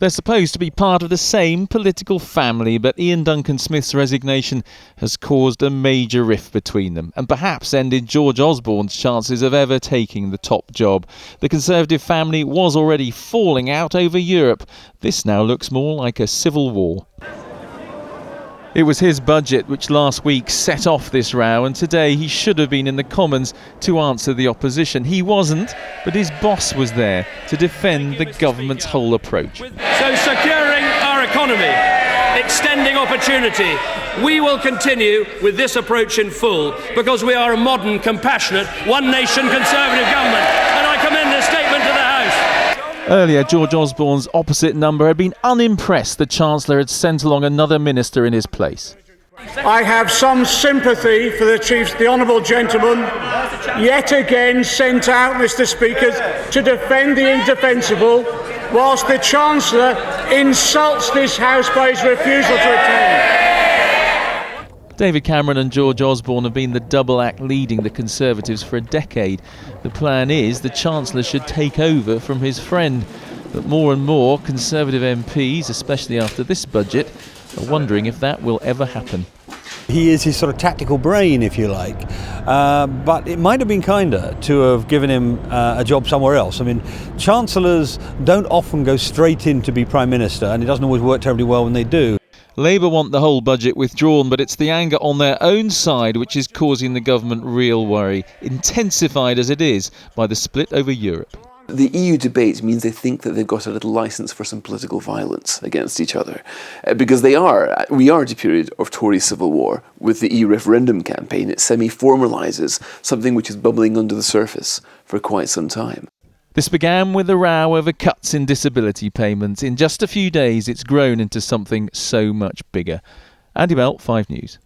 They're supposed to be part of the same political family, but Iain Duncan Smith's resignation has caused a major rift between them and perhaps ended George Osborne's chances of ever taking the top job. The Conservative family was already falling out over Europe. This now looks more like a civil war. It was his budget which last week set off this row, and today he should have been in the Commons to answer the opposition. He wasn't, but his boss was there to defend the government's whole approach. So securing our economy, extending opportunity, we will continue with this approach in full because we are a modern, compassionate, one nation Conservative government, and I commend this statement to the House. Earlier, George Osborne's opposite number had been unimpressed the Chancellor had sent along another minister in his place. I have some sympathy for the honourable gentleman, yet again sent out, Mr. Speaker, to defend the indefensible, whilst the Chancellor insults this House by his refusal to attend. David Cameron and George Osborne have been the double act leading the Conservatives for a decade. The plan is the Chancellor should take over from his friend. But more and more Conservative MPs, especially after this budget, are wondering if that will ever happen. He is his sort of tactical brain, if you like, but it might have been kinder to have given him a job somewhere else. I mean, Chancellors don't often go straight in to be Prime Minister, and it doesn't always work terribly well when they do. Labour want the whole budget withdrawn, but it's the anger on their own side which is causing the government real worry, intensified as it is by the split over Europe. The EU debate means they think that they've got a little licence for some political violence against each other. Because we are at a period of Tory civil war. With the EU referendum campaign, it semi-formalises something which is bubbling under the surface for quite some time. This began with a row over cuts in disability payments. In just a few days, it's grown into something so much bigger. Andy Bell, 5 News.